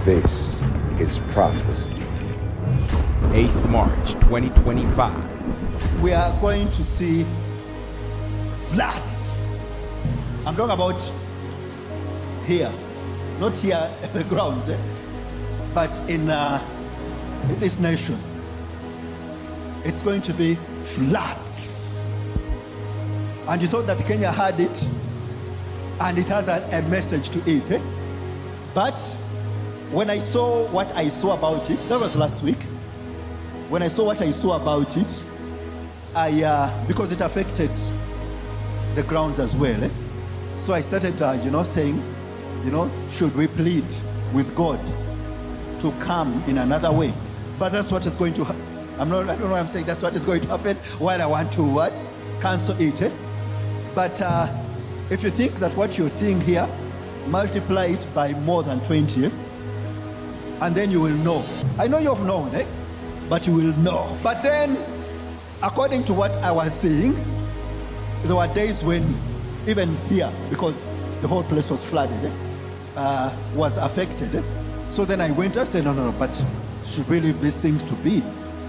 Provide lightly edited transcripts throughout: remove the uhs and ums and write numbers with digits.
This is Prophecy. 8th March 2025. We are going to see floods. I'm talking about here, not here at the grounds, but in this nation. It's going to be floods. And you thought that Kenya had it, and it has a message to it. But when I saw what I saw about it, that was last week. When I saw what I saw about it, because it affected the grounds as well. So I started, saying, should we plead with God to come in another way? But that's what is going to happen. I don't know why I'm saying that's what is going to happen while I want to cancel it. But if you think that what you're seeing here, multiply it by more than 20, and then you will know. I know you've known, but you will know. But then, according to what I was seeing, there were days when even here, because the whole place was flooded, was affected. So then I went and said, no, but should we leave these things to be?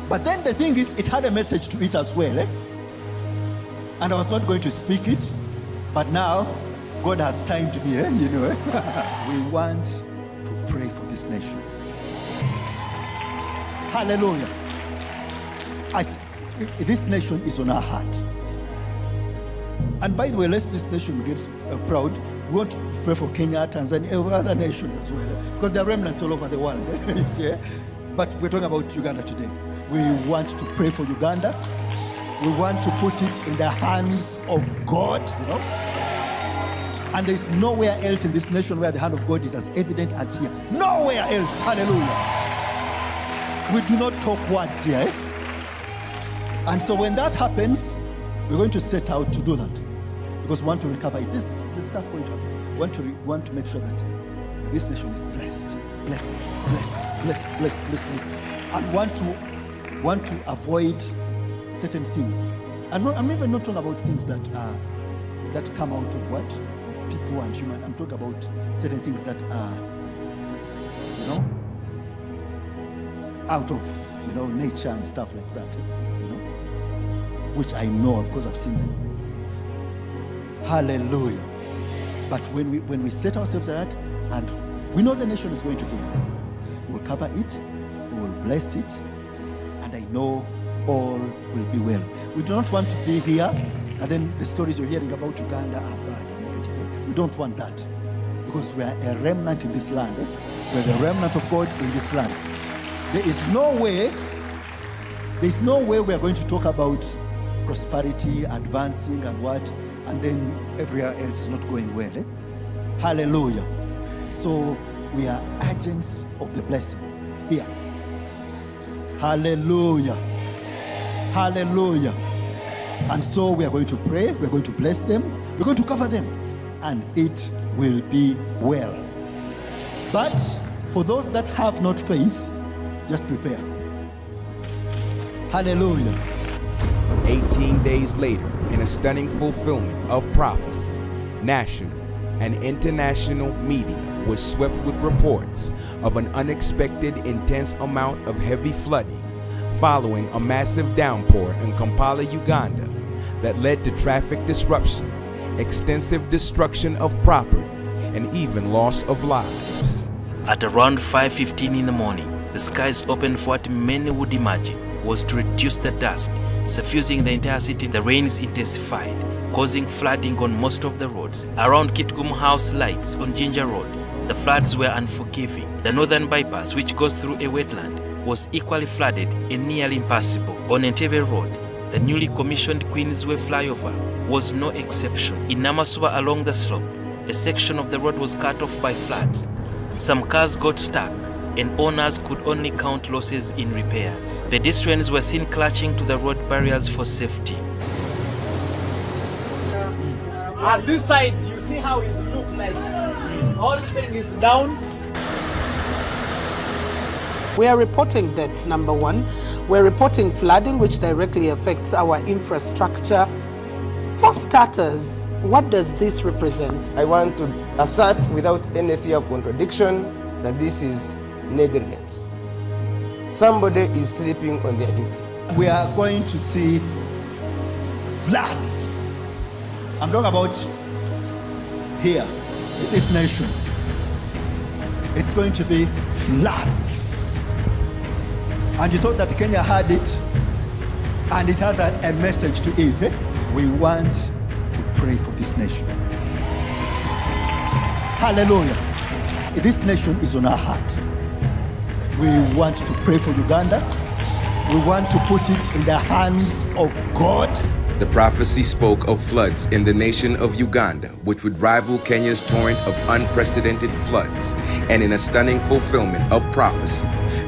But then the thing is, it had a message to it as well. And I was not going to speak it, but now God has timed me, We want to pray for this nation. Hallelujah. This nation is on our heart. And by the way, lest this nation gets proud, we want to pray for Kenya, Tanzania, and other nations as well. Because there are remnants all over the world. You see, But we're talking about Uganda today. We want to pray for Uganda. We want to put it in the hands of God, And there's nowhere else in this nation where the hand of God is as evident as here. Nowhere else. Hallelujah. We do not talk words here. And so when that happens, we're going to set out to do that. Because we want to recover it. This stuff going to happen. We want to make sure that this nation is blessed. And want to avoid certain things. I'm even not talking about things that come out of what? Of people and human. I'm talking about certain things that are, out of, nature and stuff like that, which I know because I've seen them. Hallelujah. But when we set ourselves at that, and we know the nation is going to heal, we'll cover it, we will bless it, and I know all will be well. We do not want to be here, and then the stories you're hearing about Uganda are bad and negative. We don't want that, because we are a remnant in this land. We're the remnant of God in this land. There's no way we are going to talk about prosperity, advancing, and what, and then everywhere else is not going well. Hallelujah. So we are agents of the blessing here. Hallelujah. Hallelujah. And so we are going to pray, we're going to bless them, we're going to cover them, and it will be well. But for those that have not faith, just prepare. Hallelujah. 18 days later, in a stunning fulfillment of prophecy, national and international media was swept with reports of an unexpected intense amount of heavy flooding following a massive downpour in Kampala, Uganda, that led to traffic disruption, extensive destruction of property, and even loss of lives. At around 5:15 in the morning, the skies opened for what many would imagine was to reduce the dust, suffusing the entire city. The rains intensified, causing flooding on most of the roads. Around Kitgum House Lights on Ginger Road, the floods were unforgiving. The northern bypass, which goes through a wetland, was equally flooded and nearly impassable. On Entebbe Road, the newly commissioned Queensway flyover was no exception. In Namaswa along the slope, a section of the road was cut off by floods. Some cars got stuck, and owners could only count losses in repairs. Pedestrians were seen clutching to the road barriers for safety. On this side, you see how it looks like all thing is down. We are reporting deaths, number one. We're reporting flooding, which directly affects our infrastructure. For starters, what does this represent? I want to assert without any fear of contradiction that this is negligence. Somebody is sleeping on their duty. We are going to see floods. I'm talking about here, in this nation. It's going to be floods. And you thought that Kenya had it, and it has a message to it. Eh? We want to pray for this nation. Hallelujah. This nation is on our heart. We want to pray for Uganda. We want to put it in the hands of God. The prophecy spoke of floods in the nation of Uganda, which would rival Kenya's torrent of unprecedented floods. And in a stunning fulfillment of prophecy,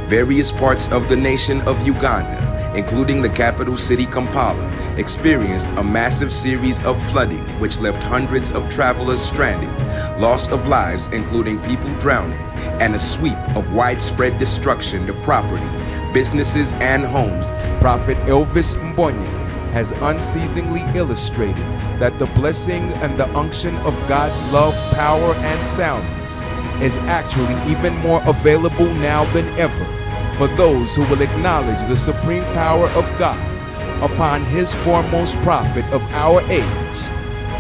various parts of the nation of Uganda, including the capital city Kampala, experienced a massive series of flooding which left hundreds of travelers stranded, loss of lives including people drowning, and a sweep of widespread destruction to property, businesses, and homes. Prophet Elvis Mbonye has unceasingly illustrated that the blessing and the unction of God's love, power, and soundness is actually even more available now than ever for those who will acknowledge the supreme power of God upon his foremost prophet of our age.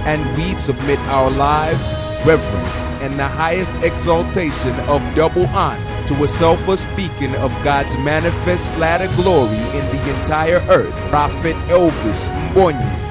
And we submit our lives, reverence, and the highest exaltation of double honor to a selfless beacon of God's manifest latter glory in the entire earth, Prophet Elvis Mbonye.